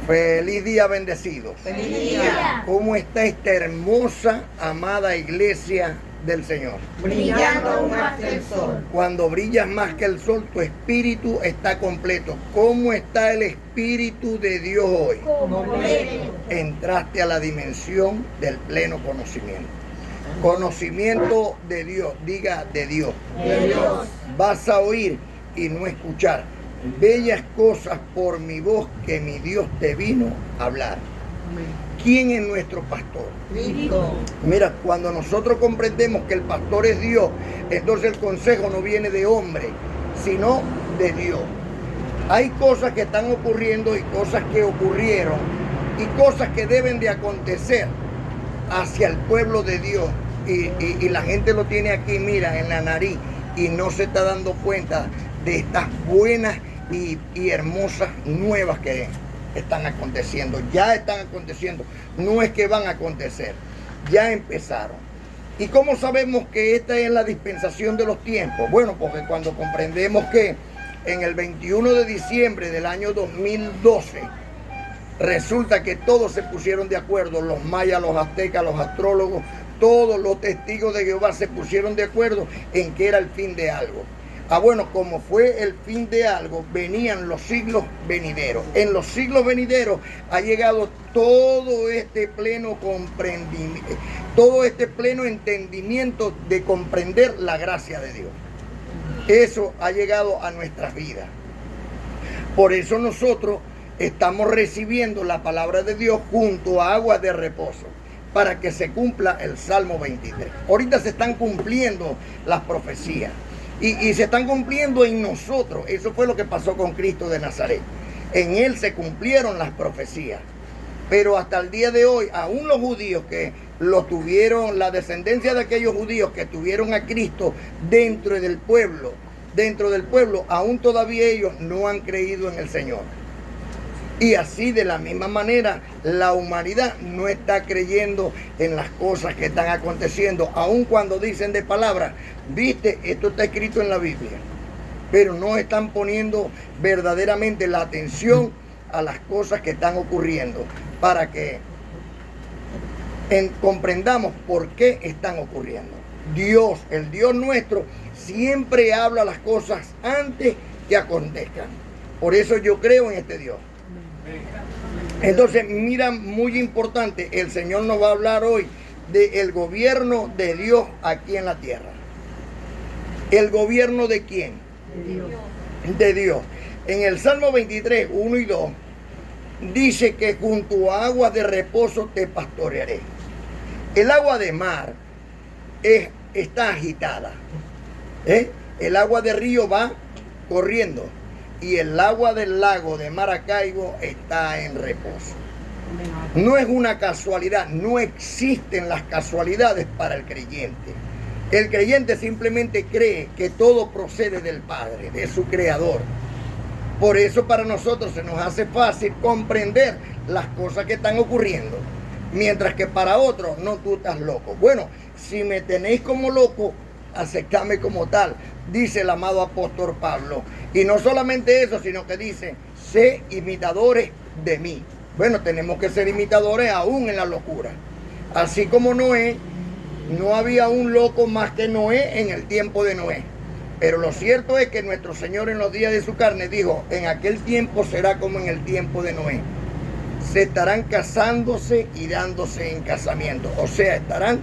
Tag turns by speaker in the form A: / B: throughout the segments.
A: Feliz día, bendecidos.
B: Feliz día.
A: ¿Cómo está esta hermosa, amada iglesia del Señor?
B: Brillando aún más que el sol.
A: Cuando brillas más que el sol, tu espíritu está completo. ¿Cómo está el espíritu de Dios hoy?
B: Completo.
A: Entraste a la dimensión del pleno conocimiento. Conocimiento de Dios, diga de Dios.
B: De Dios.
A: Vas a oír y no escuchar bellas cosas por mi voz que mi Dios te vino a hablar. ¿Quién es nuestro pastor?
B: Cristo.
A: Mira, cuando nosotros comprendemos que el pastor es Dios, entonces el consejo no viene de hombre, sino de Dios. Hay cosas que están ocurriendo y cosas que ocurrieron y cosas que deben de acontecer hacia el pueblo de Dios. Y la gente lo tiene aquí, mira, en la nariz, y no se está dando cuenta de estas buenas y hermosas nuevas que están aconteciendo. Ya están aconteciendo, no es que van a acontecer, ya empezaron. ¿Y cómo sabemos que esta es la dispensación de los tiempos? Bueno, porque cuando comprendemos que en el 21 de diciembre del año 2012 resulta que todos se pusieron de acuerdo, los mayas, los aztecas, los astrólogos, todos los testigos de Jehová se pusieron de acuerdo en que era el fin de algo. Bueno, como fue el fin de algo, venían los siglos venideros. En los siglos venideros ha llegado todo este pleno comprendimiento, todo este pleno entendimiento de comprender la gracia de Dios. Eso ha llegado a nuestras vidas. Por eso nosotros estamos recibiendo la palabra de Dios junto a aguas de reposo, para que se cumpla el Salmo 23. Ahorita se están cumpliendo las profecías. Y se están cumpliendo en nosotros. Eso fue lo que pasó con Cristo de Nazaret. En Él se cumplieron las profecías. Pero hasta el día de hoy, aún los judíos que lo tuvieron, la descendencia de aquellos judíos que tuvieron a Cristo dentro del pueblo, aún todavía ellos no han creído en el Señor. Y así de la misma manera la humanidad no está creyendo en las cosas que están aconteciendo, aun cuando dicen de palabras, viste, esto está escrito en la Biblia, pero no están poniendo verdaderamente la atención a las cosas que están ocurriendo para que comprendamos por qué están ocurriendo. Dios, el Dios nuestro, siempre habla las cosas antes que acontezcan. Por eso yo creo en este Dios. Entonces, mira, muy importante, el Señor nos va a hablar hoy del gobierno de Dios aquí en la tierra. ¿El gobierno de quién?
B: De Dios.
A: De Dios. En el Salmo 23, 1 y 2, dice que junto a aguas de reposo te pastorearé. El agua de mar está agitada. El agua de río va corriendo. Y el agua del lago de Maracaibo está en reposo. No es una casualidad, no existen las casualidades para el creyente. El creyente simplemente cree que todo procede del Padre, de su Creador. Por eso para nosotros se nos hace fácil comprender las cosas que están ocurriendo. Mientras que para otros, no, tú estás loco. Bueno, si me tenéis como loco, aceptame como tal, dice el amado apóstol Pablo. Y no solamente eso, sino que dice, sé imitadores de mí. Bueno, tenemos que ser imitadores aún en la locura. Así como Noé, no había un loco más que Noé en el tiempo de Noé. Pero lo cierto es que nuestro Señor en los días de su carne dijo, en aquel tiempo será como en el tiempo de Noé. Se estarán casándose y dándose en casamiento. O sea, estarán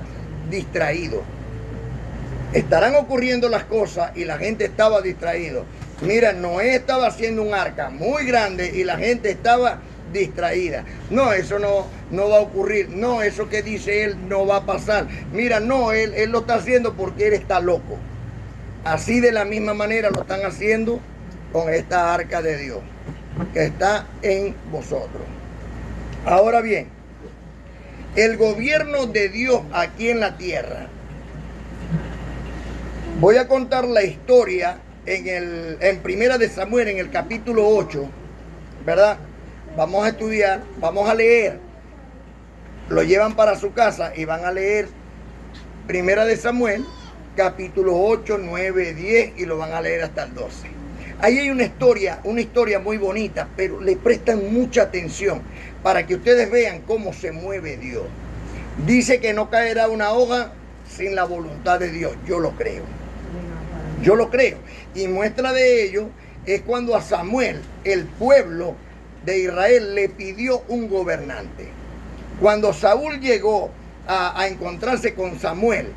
A: distraídos. Estarán ocurriendo las cosas y la gente estaba distraída. Mira, Noé estaba haciendo un arca muy grande y la gente estaba distraída. No, eso no va a ocurrir. No, eso que dice él no va a pasar. Mira, no, él lo está haciendo porque él está loco. Así de la misma manera lo están haciendo con esta arca de Dios que está en vosotros. Ahora bien, el gobierno de Dios aquí en la tierra. Voy a contar la historia en Primera de Samuel, en el capítulo 8, ¿verdad? Vamos a estudiar, vamos a leer. Lo llevan para su casa y van a leer Primera de Samuel, capítulo 8, 9, 10 y lo van a leer hasta el 12. Ahí hay una historia muy bonita, pero le prestan mucha atención para que ustedes vean cómo se mueve Dios. Dice que no caerá una hoja sin la voluntad de Dios. Yo lo creo. Yo lo creo. Y muestra de ello es cuando a Samuel, el pueblo de Israel, le pidió un gobernante. Cuando Saúl llegó a encontrarse con Samuel,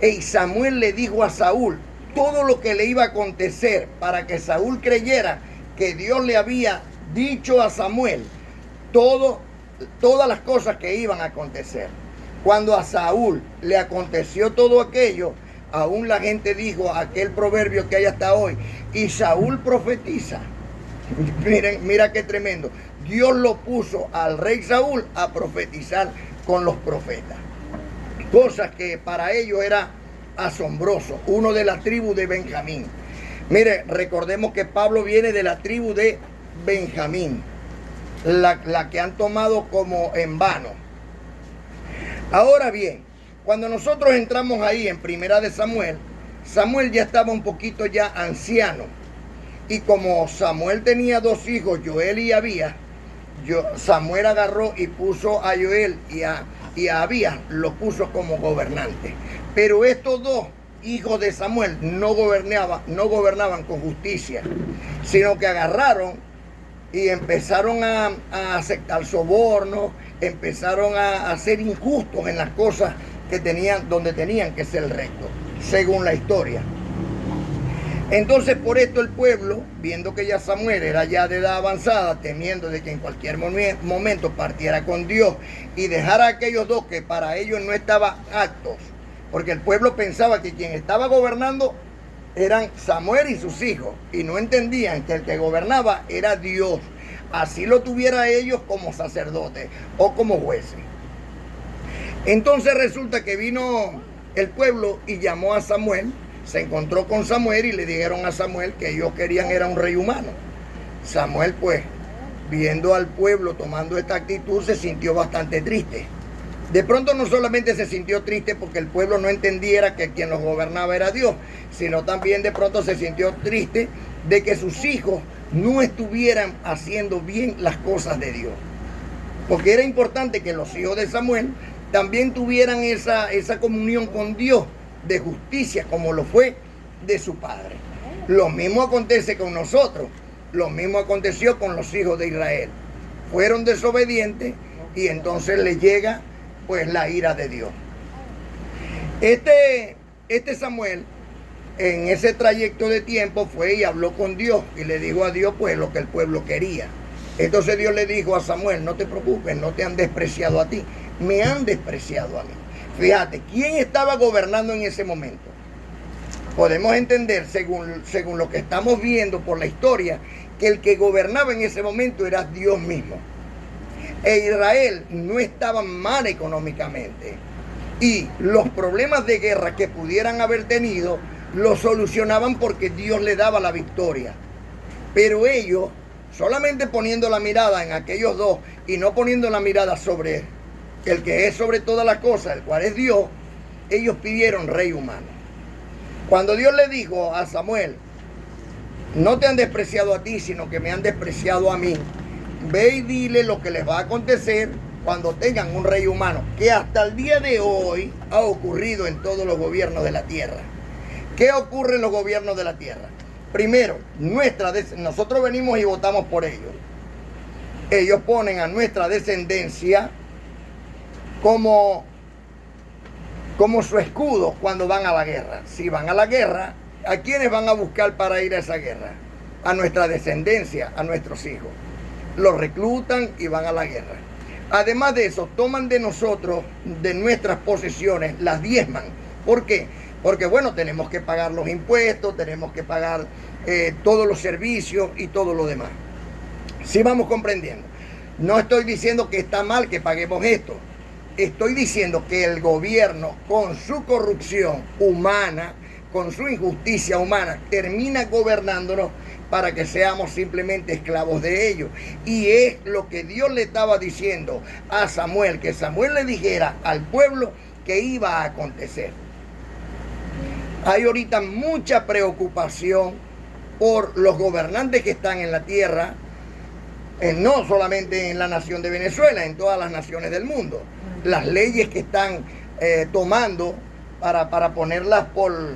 A: y Samuel le dijo a Saúl todo lo que le iba a acontecer para que Saúl creyera que Dios le había dicho a Samuel todas las cosas que iban a acontecer. Cuando a Saúl le aconteció todo aquello, aún la gente dijo aquel proverbio que hay hasta hoy, y Saúl profetiza. Miren, mira qué tremendo. Dios lo puso al rey Saúl a profetizar con los profetas. Cosas que para ellos era asombroso. Uno de la tribu de Benjamín. Mire, recordemos que Pablo viene de la tribu de Benjamín, la que han tomado como en vano. Ahora bien, cuando nosotros entramos ahí en Primera de Samuel, Samuel ya estaba un poquito ya anciano. Y como Samuel tenía dos hijos, Joel y Abías, Samuel agarró y puso a Joel y a Abías, los puso como gobernantes. Pero estos dos hijos de Samuel no gobernaban con justicia, sino que agarraron y empezaron a aceptar sobornos, empezaron a ser injustos en las cosas que tenían, donde tenían que ser rectos, según la historia. Entonces, por esto el pueblo, viendo que ya Samuel era ya de edad avanzada, temiendo de que en cualquier momento partiera con Dios y dejara a aquellos dos que para ellos no estaban aptos, porque el pueblo pensaba que quien estaba gobernando eran Samuel y sus hijos, y no entendían que el que gobernaba era Dios, así lo tuviera ellos como sacerdotes o como jueces. Entonces resulta que vino el pueblo y llamó a Samuel. Se encontró con Samuel y le dijeron a Samuel que ellos querían era un rey humano. Samuel, pues, viendo al pueblo tomando esta actitud, se sintió bastante triste. De pronto no solamente se sintió triste porque el pueblo no entendiera que quien los gobernaba era Dios, sino también de pronto se sintió triste de que sus hijos no estuvieran haciendo bien las cosas de Dios. Porque era importante que los hijos de Samuel también tuvieran esa comunión con Dios de justicia, como lo fue de su padre. Lo mismo acontece con nosotros. Lo mismo aconteció con los hijos de Israel. Fueron desobedientes y entonces les llega pues la ira de Dios. Este Samuel, en ese trayecto de tiempo, fue y habló con Dios y le dijo a Dios pues lo que el pueblo quería. Entonces Dios le dijo a Samuel: no te preocupes, no te han despreciado a ti, me han despreciado a mí. Fíjate, ¿quién estaba gobernando en ese momento? Podemos entender, según lo que estamos viendo por la historia, que el que gobernaba en ese momento era Dios mismo. E Israel no estaba mal económicamente. Y los problemas de guerra que pudieran haber tenido, los solucionaban porque Dios le daba la victoria. Pero ellos, solamente poniendo la mirada en aquellos dos y no poniendo la mirada sobre el que es sobre todas las cosas, el cual es Dios, ellos pidieron rey humano. Cuando Dios le dijo a Samuel: no te han despreciado a ti, sino que me han despreciado a mí, ve y dile lo que les va a acontecer cuando tengan un rey humano, que hasta el día de hoy ha ocurrido en todos los gobiernos de la tierra. ¿Qué ocurre en los gobiernos de la tierra? Primero, nosotros venimos y votamos por ellos. Ellos ponen a nuestra descendencia como su escudo cuando van a la guerra. Si van a la guerra, ¿a quiénes van a buscar para ir a esa guerra? A nuestra descendencia, a nuestros hijos. Los reclutan y van a la guerra. Además de eso, toman de nosotros, de nuestras posesiones, las diezman. ¿Por qué? Porque bueno, tenemos que pagar los impuestos, tenemos que pagar todos los servicios y todo lo demás. Sí, vamos comprendiendo. No estoy diciendo que está mal que paguemos esto. Estoy diciendo que el gobierno, con su corrupción humana, con su injusticia humana, termina gobernándonos para que seamos simplemente esclavos de ellos. Y es lo que Dios le estaba diciendo a Samuel, que Samuel le dijera al pueblo que iba a acontecer. Hay ahorita mucha preocupación por los gobernantes que están en la tierra, no solamente en la nación de Venezuela, en todas las naciones del mundo. Las leyes que están tomando para ponerlas por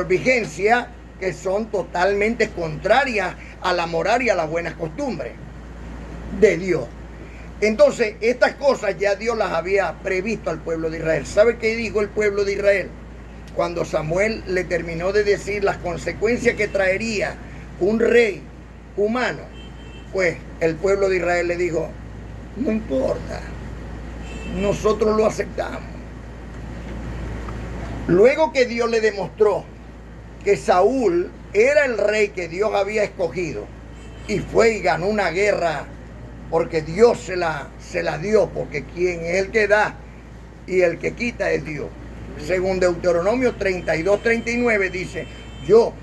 A: vigencia, que son totalmente contrarias a la moral y a las buenas costumbres de Dios. Entonces, estas cosas ya Dios las había previsto al pueblo de Israel. ¿Sabe qué dijo el pueblo de Israel? Cuando Samuel le terminó de decir las consecuencias que traería un rey humano, pues el pueblo de Israel le dijo, no importa, nosotros lo aceptamos. Luego que Dios le demostró que Saúl era el rey que Dios había escogido y fue y ganó una guerra porque Dios se la dio, porque quien es el que da y el que quita es Dios. Según Deuteronomio 32:39 dice, yo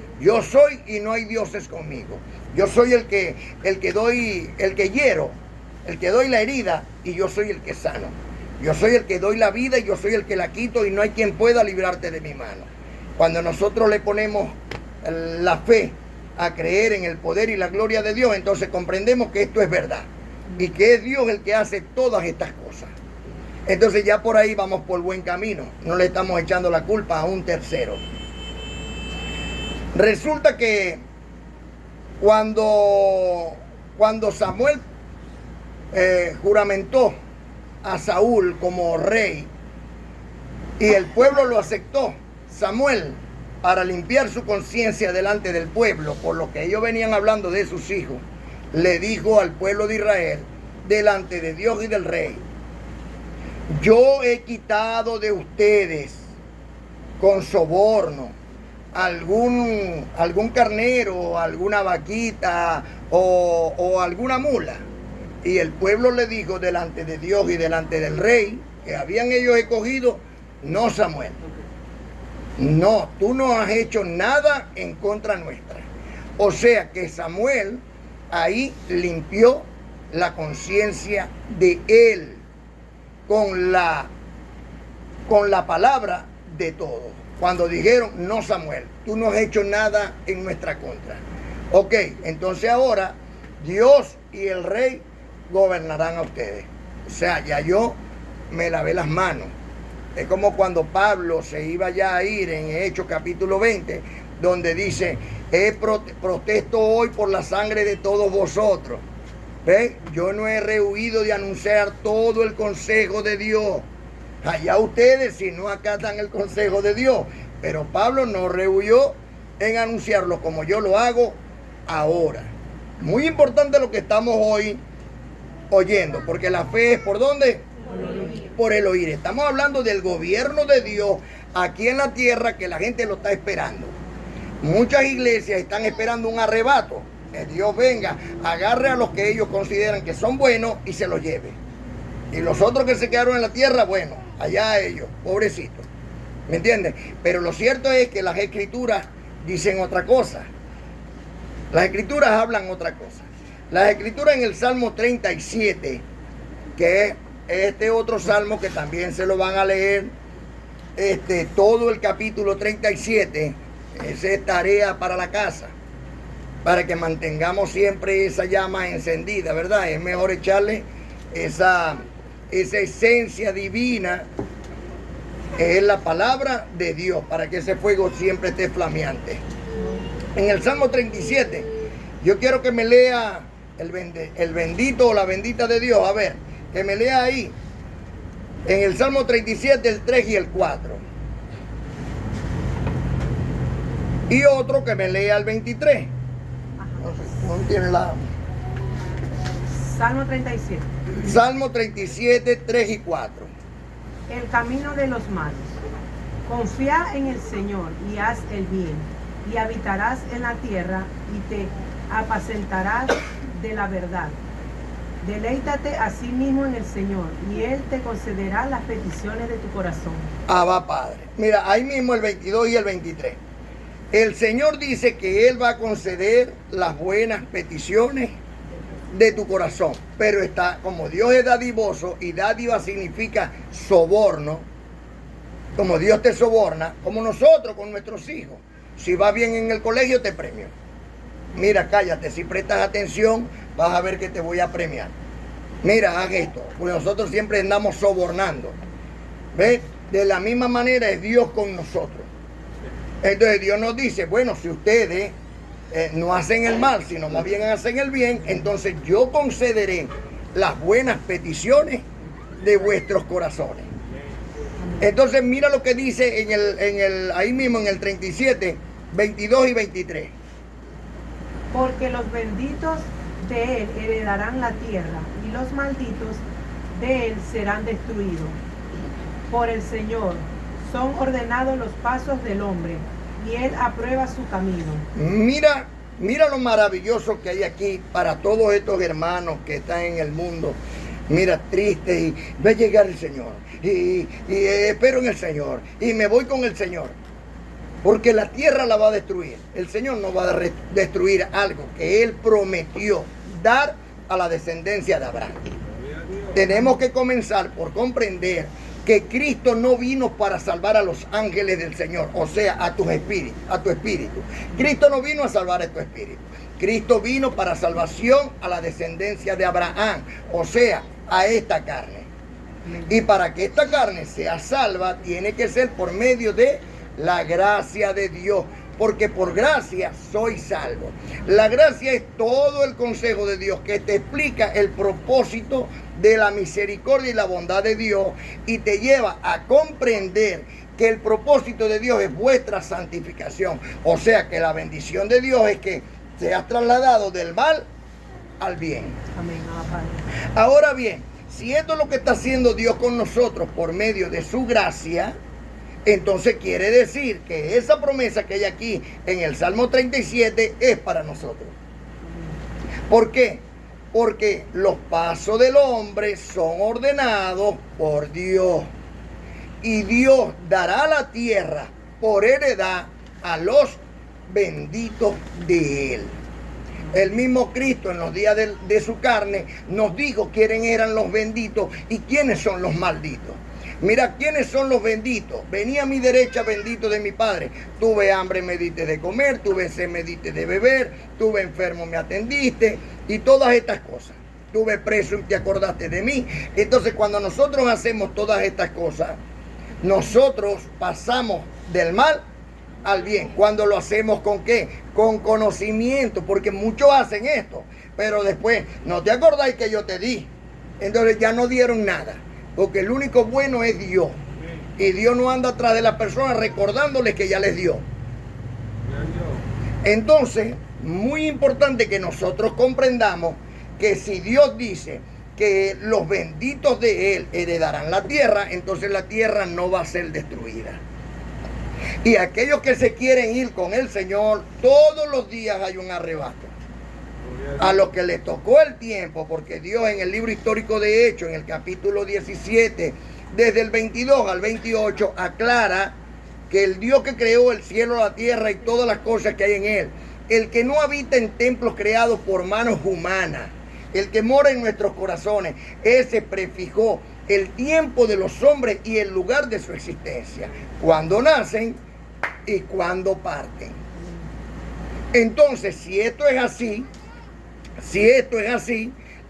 A: soy y no hay dioses conmigo. Yo soy el que doy, el que hiero, el que doy la herida, y yo soy el que sano. Yo soy el que doy la vida y yo soy el que la quito, y no hay quien pueda librarte de mi mano. Cuando nosotros le ponemos la fe a creer en el poder y la gloria de Dios, entonces comprendemos que esto es verdad y que es Dios el que hace todas estas cosas. Entonces ya por ahí vamos por buen camino. No le estamos echando la culpa a un tercero. Resulta que cuando Samuel juramentó a Saúl como rey y el pueblo lo aceptó, Samuel, para limpiar su conciencia delante del pueblo por lo que ellos venían hablando de sus hijos, le dijo al pueblo de Israel delante de Dios y del rey, yo he quitado de ustedes con soborno algún carnero, alguna vaquita o alguna mula. Y el pueblo le dijo delante de Dios y delante del rey que habían ellos escogido, no, Samuel, no, tú no has hecho nada en contra nuestra. O sea que Samuel ahí limpió la conciencia de él con la palabra de todos. Cuando dijeron, no, Samuel, tú no has hecho nada en nuestra contra. Ok, entonces ahora Dios y el rey gobernarán a ustedes. O sea, ya yo me lavé las manos. Es como cuando Pablo se iba ya a ir en Hechos capítulo 20, donde dice, protesto hoy por la sangre de todos vosotros. ¿Ve? Yo no he rehuido de anunciar todo el consejo de Dios. Allá ustedes si no acatan el consejo de Dios. Pero Pablo no rehuyó en anunciarlo como yo lo hago ahora. Muy importante lo que estamos hoy oyendo, porque la fe es ¿por dónde? Por el oír. Estamos hablando del gobierno de Dios aquí en la tierra, que la gente lo está esperando. Muchas iglesias están esperando un arrebato, que Dios venga, agarre a los que ellos consideran que son buenos y se los lleve. Y los otros que se quedaron en la tierra, bueno, allá ellos, pobrecitos. ¿Me entienden? Pero lo cierto es que las escrituras dicen otra cosa. Las escrituras hablan otra cosa. Las escrituras en el Salmo 37, que es este otro salmo que también se lo van a leer, todo el capítulo 37, esa es tarea para la casa, para que mantengamos siempre esa llama encendida, ¿verdad? Es mejor echarle esa esencia divina, es la palabra de Dios, para que ese fuego siempre esté flameante. En el Salmo 37, yo quiero que me lea el bendito o la bendita de Dios. A ver, que me lea ahí. En el Salmo 37, el 3 y el 4. Y otro que me lea el 23. No tiene la...
B: Salmo 37.
A: Salmo 37, 3 y 4.
B: El camino de los malos. Confía en el Señor y haz el bien, y habitarás en la tierra y te apacentarás de la verdad. Deleítate a sí mismo en el Señor y Él te concederá las peticiones de tu corazón.
A: Va, Padre. Mira, ahí mismo el 22 y el 23. El Señor dice que Él va a conceder las buenas peticiones de tu corazón. Pero está, como Dios es dadivoso, y dádiva significa soborno, como Dios te soborna, como nosotros con nuestros hijos. Si vas bien en el colegio, te premio. Mira, cállate, si prestas atención, vas a ver que te voy a premiar. Mira, haz esto, porque nosotros siempre andamos sobornando. ¿Ves? De la misma manera es Dios con nosotros. Entonces Dios nos dice, bueno, si ustedes no hacen el mal, sino más bien hacen el bien, entonces yo concederé las buenas peticiones de vuestros corazones. Entonces mira lo que dice ahí mismo en el 37, 22 y 23.
B: Porque los benditos de él heredarán la tierra, y los malditos de él serán destruidos. Por el Señor son ordenados los pasos del hombre, y él aprueba su camino.
A: Mira lo maravilloso que hay aquí para todos estos hermanos que están en el mundo. Mira, triste, y va a llegar el Señor, y espero en el Señor, y me voy con el Señor. Porque la tierra la va a destruir. El Señor no va a destruir algo que Él prometió dar a la descendencia de Abraham. Tenemos que comenzar por comprender que Cristo no vino para salvar a los ángeles del Señor, o sea, a tu espíritu. Cristo no vino a salvar a tu espíritu. Cristo vino para salvación a la descendencia de Abraham, o sea, a esta carne. Y para que esta carne sea salva, tiene que ser por medio de la gracia de Dios, porque por gracia soy salvo. La gracia es todo el consejo de Dios que te explica el propósito de la misericordia y la bondad de Dios, y te lleva a comprender que el propósito de Dios es vuestra santificación. O sea que la bendición de Dios es que seas trasladado del mal al bien.
B: Amén.
A: Ahora bien, si esto es lo que está haciendo Dios con nosotros por medio de su gracia, entonces quiere decir que esa promesa que hay aquí en el Salmo 37 es para nosotros. ¿Por qué? Porque los pasos del hombre son ordenados por Dios. Y Dios dará la tierra por heredad a los benditos de Él. El mismo Cristo en los días de su carne nos dijo quiénes eran los benditos y quiénes son los malditos. Mira, ¿quiénes son los benditos? Venía a mi derecha bendito de mi Padre. Tuve hambre, me diste de comer. Tuve sed, me diste de beber. Tuve enfermo, me atendiste. Y todas estas cosas. Tuve preso y te acordaste de mí. Entonces, cuando nosotros hacemos todas estas cosas, nosotros pasamos del mal al bien. Cuando lo hacemos ¿con qué? Con conocimiento. Porque muchos hacen esto. Pero después, ¿no te acordáis que yo te di? Entonces ya no dieron nada. Porque el único bueno es Dios. Y Dios no anda atrás de las personas recordándoles que ya les dio. Entonces, muy importante que nosotros comprendamos que si Dios dice que los benditos de Él heredarán la tierra, entonces la tierra no va a ser destruida. Y aquellos que se quieren ir con el Señor, todos los días hay un arrebato. A los que les tocó el tiempo, porque Dios en el libro histórico de Hechos, en el capítulo 17, desde el 22 al 28, aclara que el Dios que creó el cielo, la tierra y todas las cosas que hay en él, el que no habita en templos creados por manos humanas, el que mora en nuestros corazones, ese prefijó el tiempo de los hombres y el lugar de su existencia, cuando nacen y cuando parten. Entonces, si esto es así,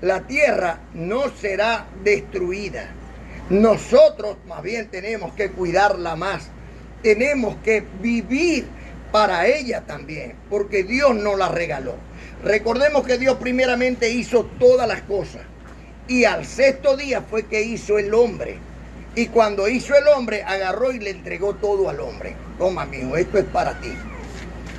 A: la tierra no será destruida. Nosotros más bien tenemos que cuidarla más. Tenemos que vivir para ella también, porque Dios nos la regaló. Recordemos que Dios primeramente hizo todas las cosas. Y al sexto día fue que hizo el hombre. Y cuando hizo el hombre, agarró y le entregó todo al hombre. Toma, mijo, esto es para ti.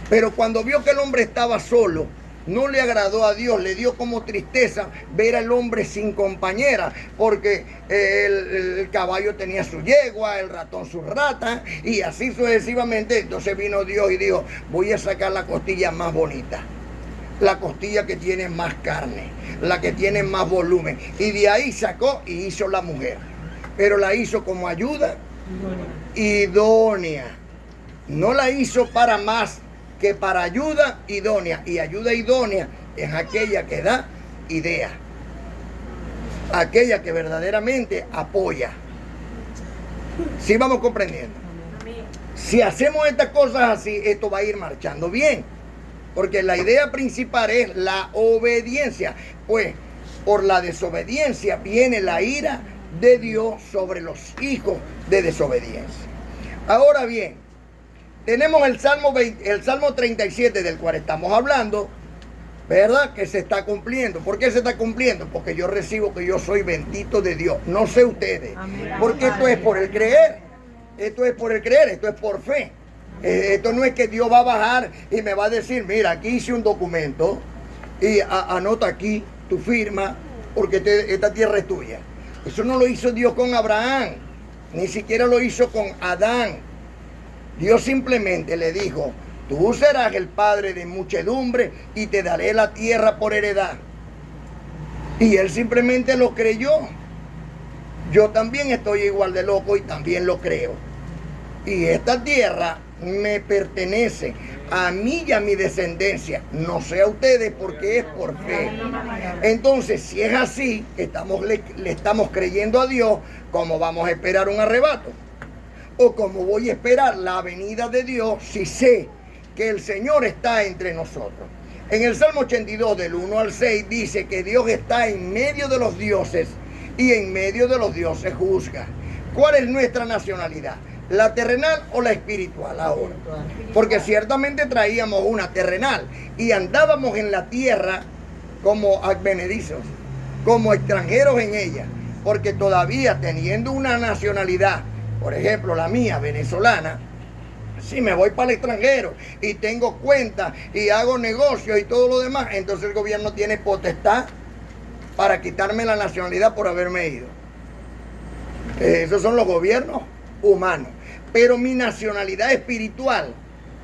A: Pero cuando vio que el hombre estaba solo, no le agradó a Dios, le dio como tristeza ver al hombre sin compañera, porque el caballo tenía su yegua, el ratón su rata, y así sucesivamente. Entonces vino Dios y dijo, voy a sacar la costilla más bonita, la costilla que tiene más carne, la que tiene más volumen. Y de ahí sacó y hizo la mujer, pero la hizo como ayuda idónea. No la hizo para más que para ayuda idónea. Y ayuda idónea es aquella que da idea, aquella que verdaderamente apoya. ¿Sí vamos comprendiendo? Si hacemos estas cosas así, esto va a ir marchando bien. Porque la idea principal es la obediencia. Pues por la desobediencia viene la ira de Dios sobre los hijos de desobediencia. Ahora bien, tenemos el Salmo 37 del cual estamos hablando, ¿verdad? Que se está cumpliendo. ¿Por qué se está cumpliendo? Porque yo recibo que yo soy bendito de Dios. No sé ustedes. Amén. Porque esto es por el creer. Esto es por el creer, esto es por fe. Esto no es que Dios va a bajar y me va a decir, mira, aquí hice un documento y anota aquí tu firma porque esta tierra es tuya. Eso no lo hizo Dios con Abraham, ni siquiera lo hizo con Adán. Dios simplemente le dijo, tú serás el padre de muchedumbre y te daré la tierra por heredad. Y él simplemente lo creyó. Yo también estoy igual de loco y también lo creo. Y esta tierra me pertenece a mí y a mi descendencia. No sé a ustedes porque es por fe. Entonces, si es así, le estamos creyendo a Dios, ¿cómo vamos a esperar un arrebato? ¿O cómo voy a esperar la venida de Dios si sé que el Señor está entre nosotros? En el Salmo 82 del 1 al 6 dice que Dios está en medio de los dioses y en medio de los dioses juzga. ¿Cuál es nuestra nacionalidad? ¿La terrenal o la espiritual ahora? Porque ciertamente traíamos una terrenal y andábamos en la tierra como advenedizos, como extranjeros en ella, porque todavía teniendo una nacionalidad, por ejemplo la mía, venezolana, si me voy para el extranjero y tengo cuentas y hago negocios y todo lo demás, entonces el gobierno tiene potestad para quitarme la nacionalidad por haberme ido. Esos son los gobiernos humanos. Pero mi nacionalidad espiritual,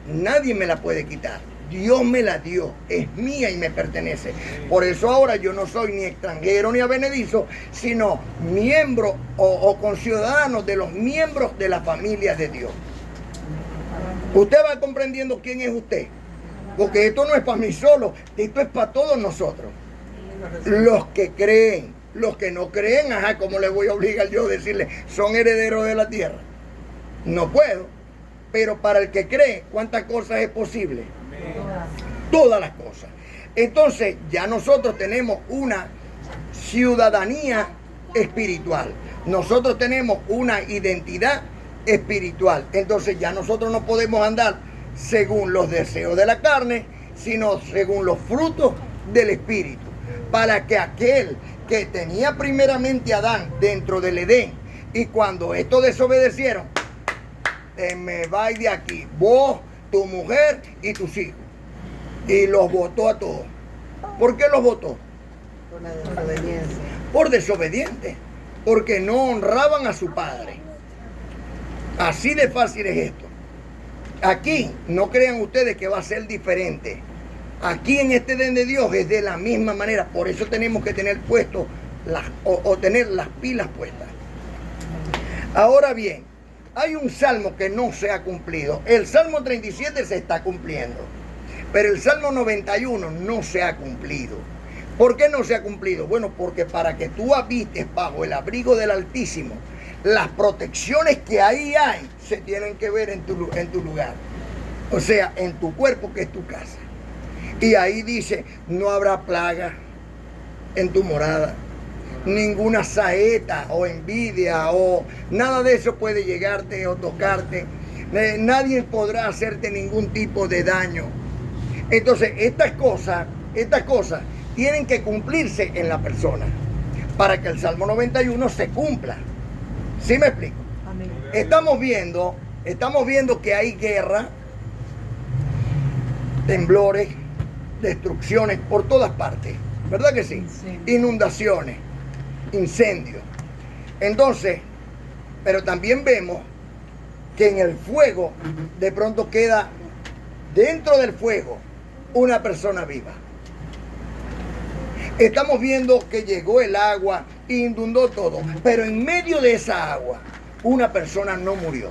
A: nadie me la puede quitar. Dios me la dio, es mía y me pertenece. Por eso ahora yo no soy ni extranjero ni advenedizo, sino miembro o conciudadano de los miembros de la familia de Dios. Usted va comprendiendo quién es usted, porque esto no es para mí solo, esto es para todos nosotros. Los que creen, los que no creen, ¿cómo le voy a obligar yo a decirle, son herederos de la tierra? No puedo, pero para el que cree, ¿cuántas cosas es posible? Todas las cosas. Entonces, ya nosotros tenemos una ciudadanía espiritual. Nosotros tenemos una identidad espiritual. Entonces, ya nosotros no podemos andar según los deseos de la carne, sino según los frutos del espíritu. Para que aquel que tenía primeramente a Adán dentro del Edén, y cuando estos desobedecieron, me vais de aquí, vos, tu mujer y tus hijos. Y los votó a todos. ¿Por qué los votó?
B: Por la desobediencia.
A: Por desobedientes. Porque no honraban a su padre. Así de fácil es esto. Aquí, no crean ustedes que va a ser diferente. Aquí en este Edén de Dios es de la misma manera. Por eso tenemos que tener puesto tener las pilas puestas. Ahora bien, hay un salmo que no se ha cumplido. El Salmo 37 se está cumpliendo, pero el Salmo 91 no se ha cumplido. ¿Por qué no se ha cumplido? Bueno, porque para que tú habites bajo el abrigo del Altísimo, las protecciones que ahí hay se tienen que ver en tu lugar. O sea, en tu cuerpo, que es tu casa. Y ahí dice, no habrá plaga en tu morada. Ninguna saeta o envidia o nada de eso puede llegarte o tocarte. Nadie podrá hacerte ningún tipo de daño. Entonces, estas cosas tienen que cumplirse en la persona para que el Salmo 91 se cumpla. ¿Sí me explico? Amén. Estamos viendo que hay guerra, temblores, destrucciones por todas partes. ¿Verdad que sí? Inundaciones, incendios. Entonces, pero también vemos que en el fuego de pronto queda dentro del fuego una persona viva. Estamos viendo que llegó el agua, inundó todo, pero en medio de esa agua una persona no murió.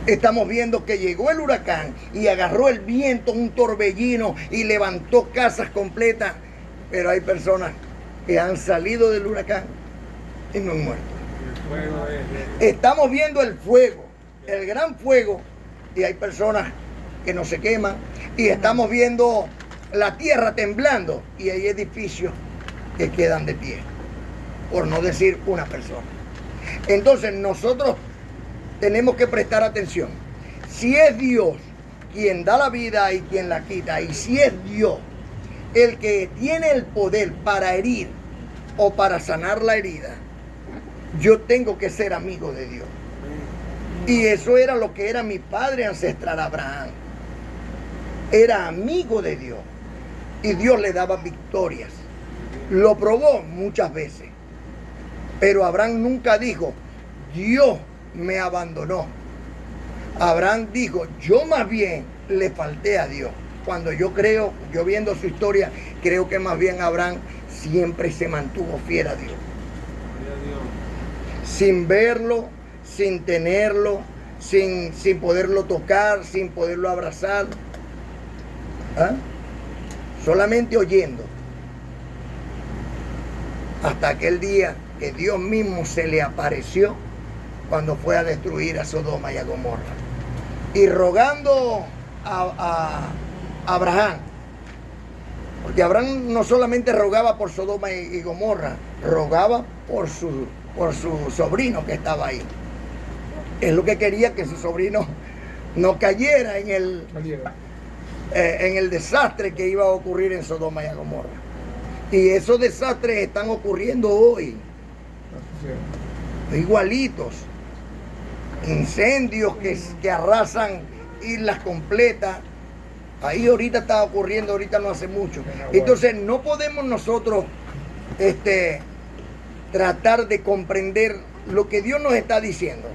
A: Estamos viendo que llegó el huracán y agarró el viento, un torbellino, y levantó casas completas, pero hay personas que han salido del huracán y no han muerto. Estamos viendo el fuego el gran fuego y hay personas que no se queman y estamos viendo la tierra temblando y hay edificios que quedan de pie, por no decir una persona. Entonces nosotros tenemos que prestar atención. Si es Dios quien da la vida y quien la quita, y si es Dios el que tiene el poder para herir o para sanar la herida, yo tengo que ser amigo de Dios. Y eso era lo que era mi padre ancestral Abraham. Era amigo de Dios y Dios le daba victorias. Lo probó muchas veces, pero Abraham nunca dijo, Dios me abandonó. Abraham dijo, yo más bien le falté a Dios. Cuando yo viendo su historia, creo que más bien Abraham siempre se mantuvo fiel a Dios. Sin verlo, sin tenerlo, sin poderlo tocar, sin poderlo abrazar. ¿Ah? Solamente oyendo. Hasta aquel día que Dios mismo se le apareció cuando fue a destruir a Sodoma y a Gomorra. Y rogando a Abraham, porque Abraham no solamente rogaba por Sodoma y Gomorra, rogaba por su sobrino que estaba ahí. Es lo que quería, que su sobrino no cayera en el desastre que iba a ocurrir en Sodoma y a Gomorra. Y esos desastres están ocurriendo hoy. Igualitos. Incendios que arrasan islas completas. Ahí ahorita está ocurriendo, ahorita no hace mucho. Entonces no podemos nosotros tratar de comprender lo que Dios nos está diciendo.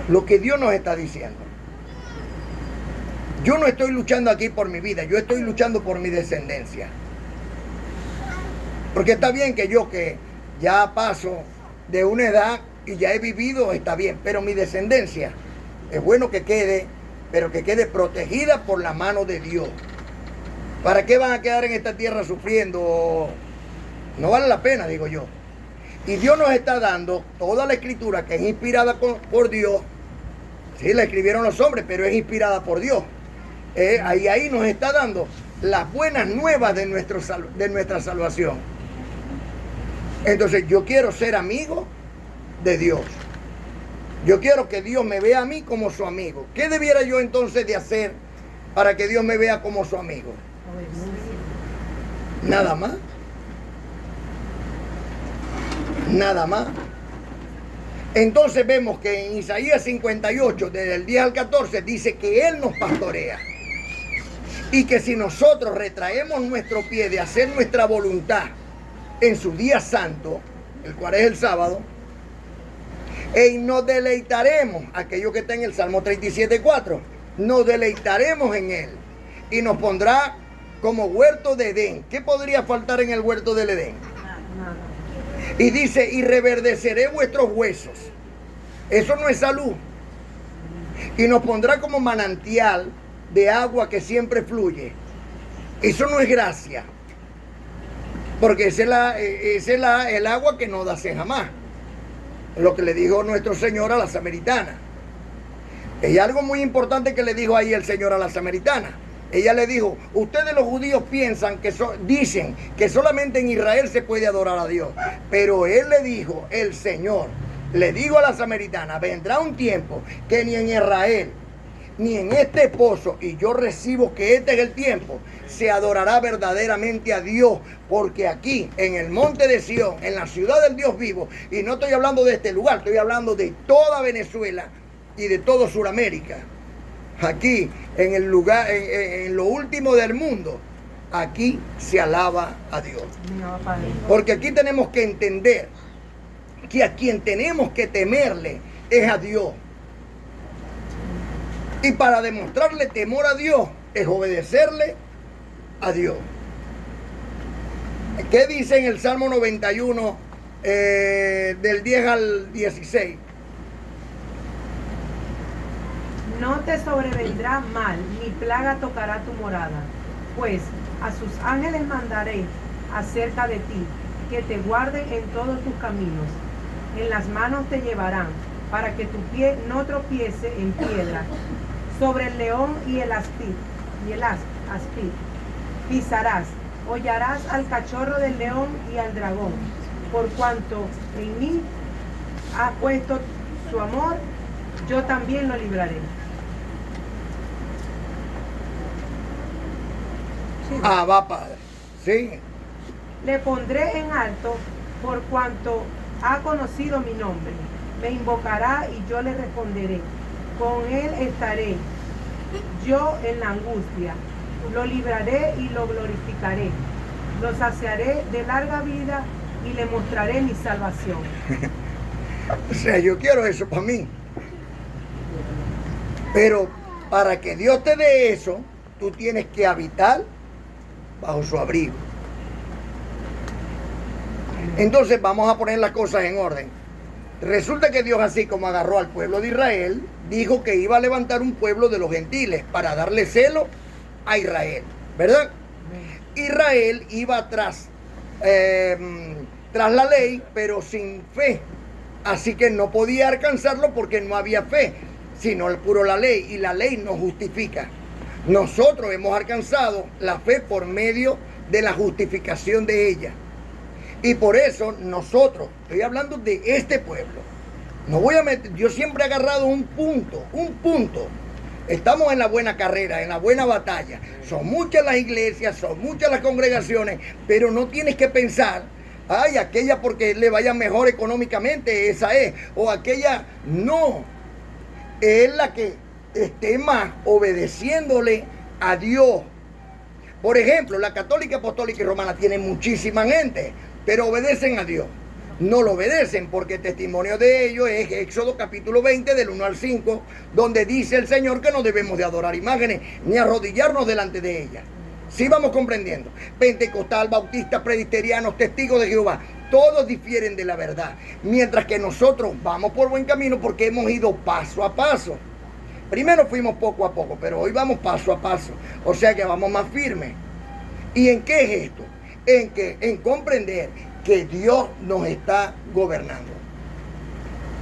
A: Lo que Dios nos está diciendo. Yo no estoy luchando aquí por mi vida, yo estoy luchando por mi descendencia. Porque está bien que yo, que ya paso de una edad y ya he vivido, está bien, pero mi descendencia es bueno que quede, pero que quede protegida por la mano de Dios. ¿Para qué van a quedar en esta tierra sufriendo? No vale la pena, digo yo. Y Dios nos está dando toda la escritura que es inspirada por Dios. Sí, la escribieron los hombres, pero es inspirada por Dios. Ahí nos está dando las buenas nuevas de nuestra salvación. Entonces yo quiero ser amigo de Dios. Yo quiero que Dios me vea a mí como su amigo. ¿Qué debiera yo entonces de hacer para que Dios me vea como su amigo? Nada más. Nada más. Entonces vemos que en Isaías 58, desde el 10 al 14, dice que Él nos pastorea. Y que si nosotros retraemos nuestro pie de hacer nuestra voluntad en su día santo, el cual es el sábado, y nos deleitaremos, aquello que está en el Salmo 37:4, nos deleitaremos en Él y nos pondrá como huerto de Edén. ¿Qué podría faltar en el huerto del Edén? Y dice, y reverdeceré vuestros huesos. Eso no es salud. Y nos pondrá como manantial de agua que siempre fluye. Eso no es gracia. Porque es el agua que no da sed jamás. Lo que le dijo nuestro Señor a la samaritana. Hay algo muy importante que le dijo ahí el Señor a la samaritana. Ella le dijo, ustedes los judíos piensan dicen que solamente en Israel se puede adorar a Dios. Pero Él le dijo, el Señor, le dijo a la samaritana, vendrá un tiempo que ni en Israel, ni en este pozo, y yo recibo que este es el tiempo, se adorará verdaderamente a Dios, porque aquí, en el monte de Sión, en la ciudad del Dios vivo, y no estoy hablando de este lugar, estoy hablando de toda Venezuela y de todo Sudamérica. Aquí, en el lugar, en lo último del mundo, aquí se alaba a Dios. Porque aquí tenemos que entender que a quien tenemos que temerle es a Dios. Y para demostrarle temor a Dios es obedecerle a Dios. ¿Qué dice en el Salmo 91 del 10 al 16?
B: No te sobrevendrá mal, ni plaga tocará tu morada, pues a sus ángeles mandaré acerca de ti, que te guarden en todos tus caminos. En las manos te llevarán, para que tu pie no tropiece en piedra. Sobre el león y el aspid pisarás, hollarás al cachorro del león y al dragón, por cuanto en mí ha puesto su amor, yo también lo libraré. Sí.
A: Va, Padre. Sí.
B: Le pondré en alto por cuanto ha conocido mi nombre. Me invocará y yo le responderé. Con él estaré yo en la angustia. Lo libraré y lo glorificaré. Lo saciaré de larga vida y le mostraré mi salvación.
A: O sea, yo quiero eso para mí. Pero para que Dios te dé eso, tú tienes que habitar bajo su abrigo. Entonces vamos a poner las cosas en orden. Resulta que Dios, así como agarró al pueblo de Israel, dijo que iba a levantar un pueblo de los gentiles para darle celo a Israel, ¿verdad? Israel iba tras la ley, pero sin fe. Así que no podía alcanzarlo porque no había fe, sino el puro la ley, y la ley nos justifica. Nosotros hemos alcanzado la fe por medio de la justificación de ella. Y por eso nosotros, estoy hablando de este pueblo, no voy a meter, yo siempre he agarrado un punto. Estamos en la buena carrera, en la buena batalla. Son muchas las iglesias, son muchas las congregaciones, pero no tienes que pensar, ay, aquella porque le vaya mejor económicamente, esa es, o aquella, no. Es la que esté más obedeciéndole a Dios. Por ejemplo, la católica, apostólica y romana tiene muchísima gente, pero obedecen a Dios. No lo obedecen porque el testimonio de ellos es Éxodo capítulo 20 del 1 al 5, donde dice el Señor que no debemos de adorar imágenes ni arrodillarnos delante de ellas. Sí vamos comprendiendo. Pentecostal, bautista, presbiterianos, testigos de Jehová, todos difieren de la verdad. Mientras que nosotros vamos por buen camino porque hemos ido paso a paso. Primero fuimos poco a poco, pero hoy vamos paso a paso. O sea que vamos más firmes. ¿Y en qué es esto? En comprender que Dios nos está gobernando.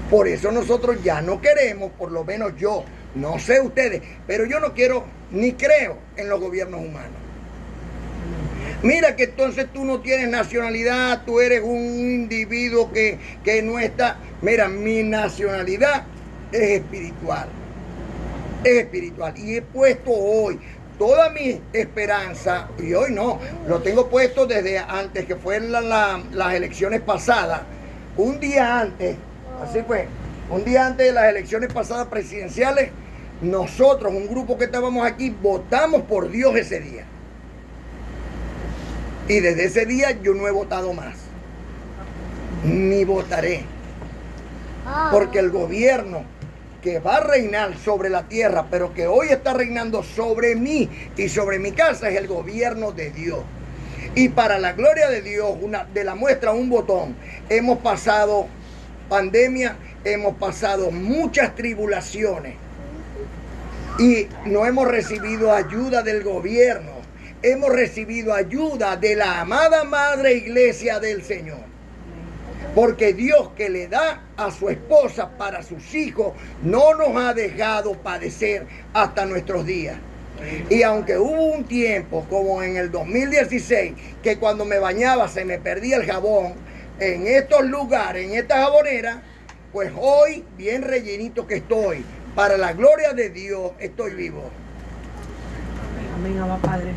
A: Por eso nosotros ya no queremos, por lo menos yo, no sé ustedes, pero yo no quiero ni creo en los gobiernos humanos. Mira que entonces tú no tienes nacionalidad, tú eres un individuo que no está. Mira, mi nacionalidad es espiritual. Es espiritual. Y he puesto hoy toda mi esperanza, y hoy no, lo tengo puesto desde antes que fueron las elecciones pasadas, un día antes, así fue, un día antes de las elecciones pasadas presidenciales, nosotros, un grupo que estábamos aquí, votamos por Dios ese día. Y desde ese día yo no he votado más, ni votaré, porque el gobierno que va a reinar sobre la tierra, pero que hoy está reinando sobre mí y sobre mi casa, es el gobierno de Dios. Y para la gloria de Dios, de la muestra un botón, hemos pasado pandemia, hemos pasado muchas tribulaciones y no hemos recibido ayuda del gobierno, hemos recibido ayuda de la amada Madre Iglesia del Señor. Porque Dios, que le da a su esposa para sus hijos, no nos ha dejado padecer hasta nuestros días. Y aunque hubo un tiempo, como en el 2016, que cuando me bañaba se me perdía el jabón, en estos lugares, en esta jabonera, pues hoy, bien rellenito que estoy, para la gloria de Dios, estoy vivo.
B: Amén, Abba Padre.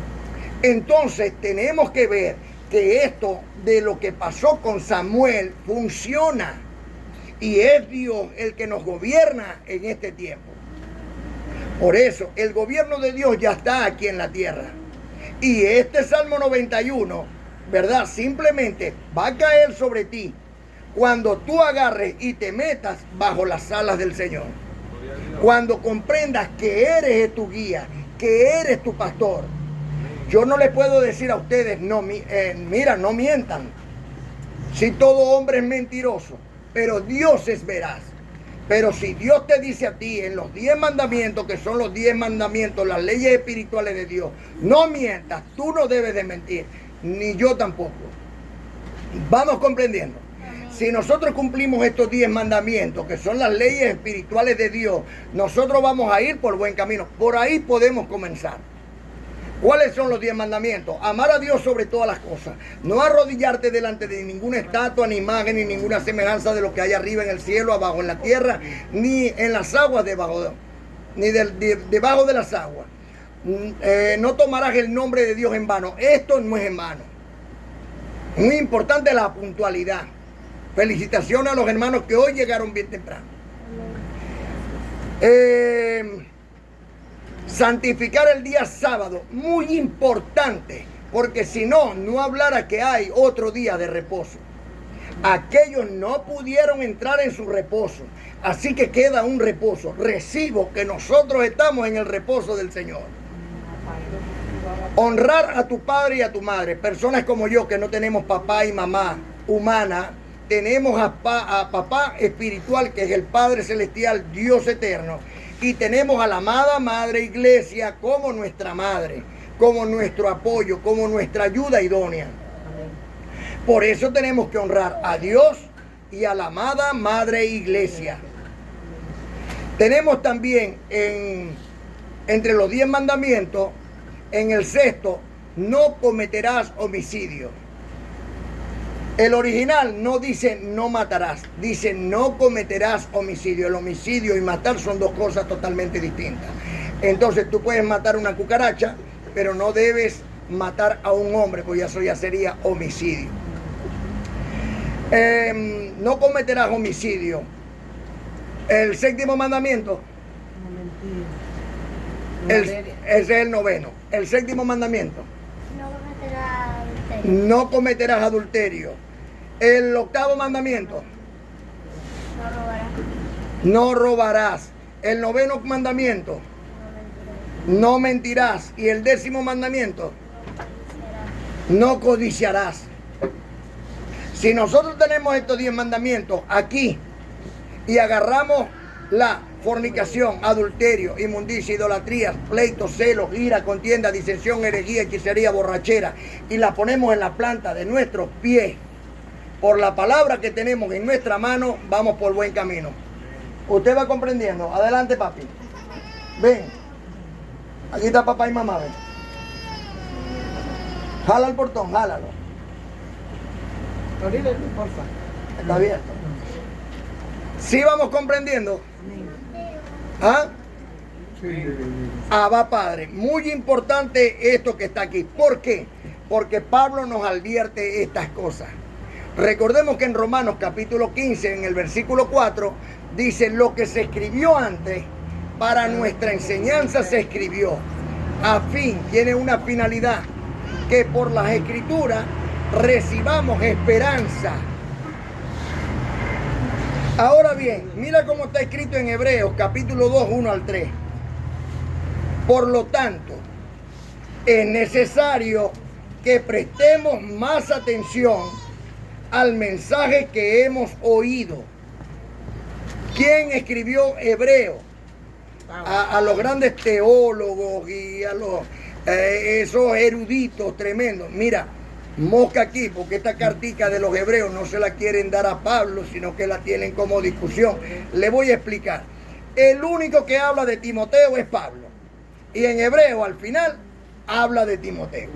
A: Entonces tenemos que ver que esto de lo que pasó con Samuel funciona, y es Dios el que nos gobierna en este tiempo. Por eso el gobierno de Dios ya está aquí en la tierra, y este Salmo 91, ¿verdad? Simplemente va a caer sobre ti cuando tú agarres y te metas bajo las alas del Señor, cuando comprendas que eres tu guía, que eres tu pastor. Yo no les puedo decir a ustedes, no, mira, no mientan. Si todo hombre es mentiroso, pero Dios es veraz. Pero si Dios te dice a ti en los 10 mandamientos, que son los 10 mandamientos, las leyes espirituales de Dios, no mientas, tú no debes de mentir, ni yo tampoco. Vamos comprendiendo. Si nosotros cumplimos estos 10 mandamientos, que son las leyes espirituales de Dios, nosotros vamos a ir por buen camino. Por ahí podemos comenzar. ¿Cuáles son los 10 mandamientos? Amar a Dios sobre todas las cosas. No arrodillarte delante de ninguna estatua, ni imagen, ni ninguna semejanza de lo que hay arriba en el cielo, abajo en la tierra, ni en las aguas debajo, debajo de las aguas. No tomarás el nombre de Dios en vano. Esto no es en vano. Muy importante la puntualidad. Felicitaciones a los hermanos que hoy llegaron bien temprano. Santificar el día sábado, muy importante, porque si no, no hablara que hay otro día de reposo. Aquellos no pudieron entrar en su reposo, así que queda un reposo. Recibo que nosotros estamos en el reposo del Señor. Honrar a tu padre y a tu madre. Personas como yo que no tenemos papá y mamá humana, tenemos a papá espiritual, que es el Padre Celestial, Dios eterno. Y tenemos a la amada Madre Iglesia como nuestra madre, como nuestro apoyo, como nuestra ayuda idónea. Por eso tenemos que honrar a Dios y a la amada Madre Iglesia. Tenemos también entre los 10 mandamientos, en el 6º, no cometerás homicidio. El original no dice no matarás, dice no cometerás homicidio. El homicidio y matar son dos cosas totalmente distintas. Entonces tú puedes matar una cucaracha, pero no debes matar a un hombre, pues eso ya sería homicidio. No cometerás homicidio. El 7º mandamiento, ese es el 9º. El 7º mandamiento, no cometerás adulterio. El 8º mandamiento, no robarás. El 9º mandamiento, no mentirás. Y el 10º mandamiento, no codiciarás. Si nosotros tenemos estos 10 mandamientos aquí y agarramos la fornicación, adulterio, inmundicia, idolatría, pleitos, celos, ira, contienda, disensión, herejía, hechicería, borrachera, y la ponemos en la planta de nuestros pies, por la palabra que tenemos en nuestra mano, vamos por buen camino. ¿Usted va comprendiendo? Adelante, papi. Ven. Aquí está papá y mamá, ven. Jala el portón, jálalo.
C: Porfa.
A: Está abierto. ¿Sí vamos comprendiendo? ¿Ah? Va, Padre. Muy importante esto que está aquí. ¿Por qué? Porque Pablo nos advierte estas cosas. Recordemos que en Romanos capítulo 15, en el versículo 4, dice: lo que se escribió antes, para nuestra enseñanza se escribió, a fin, tiene una finalidad, que por las escrituras recibamos esperanza. Ahora bien, mira cómo está escrito en Hebreos capítulo 2, 1 al 3. Por lo tanto, es necesario que prestemos más atención al mensaje que hemos oído. ¿Quién escribió Hebreo? A los grandes teólogos y a esos eruditos tremendos. Mira, mosca aquí, porque esta cartica de los hebreos no se la quieren dar a Pablo, sino que la tienen como discusión. Le voy a explicar. El único que habla de Timoteo es Pablo. Y en hebreo al final habla de Timoteo.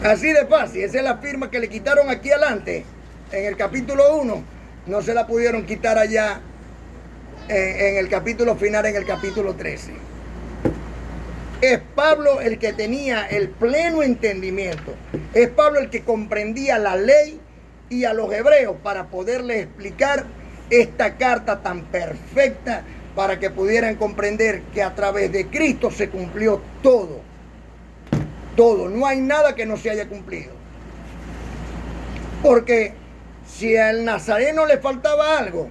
A: Así de fácil. Esa es la firma que le quitaron aquí adelante, en el capítulo 1. No se la pudieron quitar allá en el capítulo final, en el capítulo 13. Es Pablo el que tenía el pleno entendimiento. Es Pablo el que comprendía la ley y a los hebreos para poderles explicar esta carta tan perfecta, para que pudieran comprender que a través de Cristo se cumplió todo. Todo, no hay nada que no se haya cumplido. Porque si al nazareno le faltaba algo,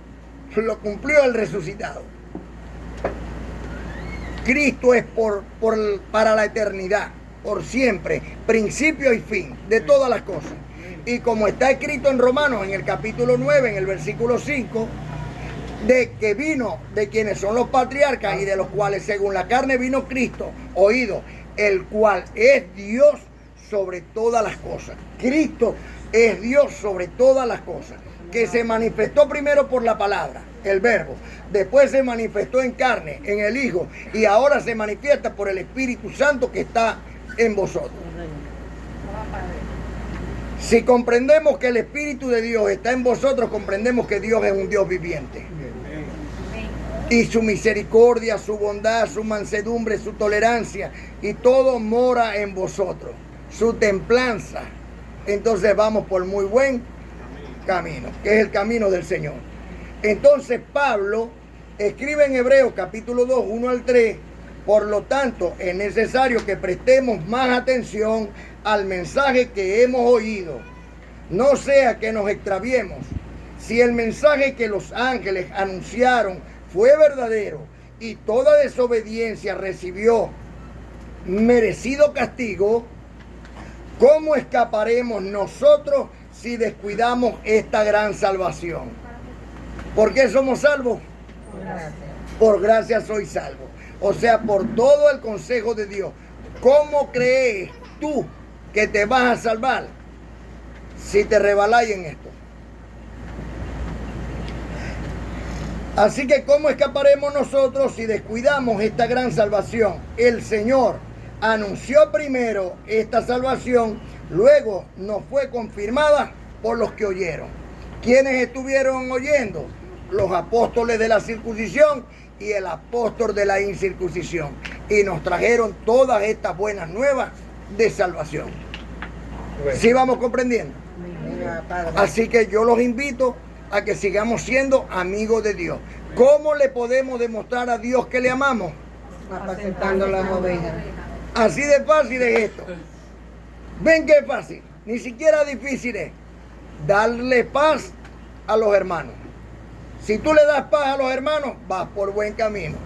A: lo cumplió el resucitado. Cristo es para la eternidad, por siempre, principio y fin de todas las cosas. Y como está escrito en Romanos, en el capítulo 9, en el versículo 5, de que vino, de quienes son los patriarcas y de los cuales según la carne vino Cristo, oído, el cual es Dios sobre todas las cosas. Cristo es Dios sobre todas las cosas, que se manifestó primero por la palabra, el verbo, después se manifestó en carne, en el Hijo, y ahora se manifiesta por el Espíritu Santo que está en vosotros. Si comprendemos que el Espíritu de Dios está en vosotros, comprendemos que Dios es un Dios viviente. Y su misericordia, su bondad, su mansedumbre, su tolerancia, y todo mora en vosotros. Su templanza. Entonces vamos por muy buen camino, que es el camino del Señor. Entonces Pablo escribe en Hebreos capítulo 2, 1 al 3, por lo tanto es necesario que prestemos más atención al mensaje que hemos oído, no sea que nos extraviemos. Si el mensaje que los ángeles anunciaron fue verdadero y toda desobediencia recibió merecido castigo, ¿cómo escaparemos nosotros si descuidamos esta gran salvación? ¿Por qué somos salvos?
B: Por gracia.
A: Por gracia soy salvo. O sea, por todo el consejo de Dios. ¿Cómo crees tú que te vas a salvar si te rebaláis en esto? Así que ¿cómo escaparemos nosotros si descuidamos esta gran salvación? El Señor anunció primero esta salvación, luego nos fue confirmada por los que oyeron. ¿Quiénes estuvieron oyendo? Los apóstoles de la circuncisión y el apóstol de la incircuncisión. Y nos trajeron todas estas buenas nuevas de salvación. ¿Sí vamos comprendiendo? Así que yo los invito a que sigamos siendo amigos de Dios. ¿Cómo le podemos demostrar a Dios que le amamos?
B: Apacentando las ovejas.
A: Así de fácil es esto. Ven que es fácil, ni siquiera difícil es. Darle paz a los hermanos. Si tú le das paz a los hermanos, vas por buen camino.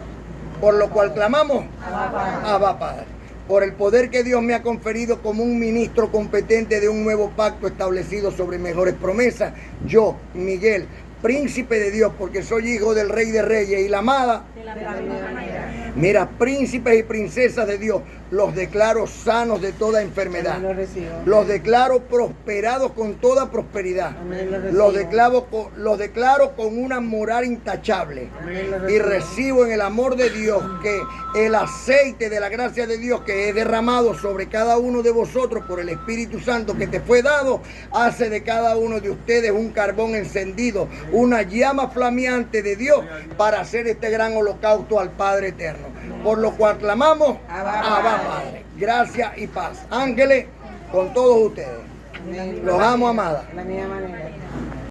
A: Por lo cual clamamos, Abba Padre. Por el poder que Dios me ha conferido como un ministro competente de un nuevo pacto establecido sobre mejores promesas, yo, Miguel, príncipe de Dios, porque soy hijo del Rey de Reyes y la amada. Mira, príncipes y princesas de Dios, los declaro sanos de toda enfermedad. Los declaro prosperados con toda prosperidad. Los declaro con una moral intachable. Y recibo en el amor de Dios que el aceite de la gracia de Dios que es derramado sobre cada uno de vosotros por el Espíritu Santo que te fue dado, hace de cada uno de ustedes un carbón encendido, una llama flameante de Dios para hacer este gran holocausto al Padre eterno. Por lo cual clamamos, Abba Padre. Gracia y paz. Ángeles con todos ustedes. Los amo, amada.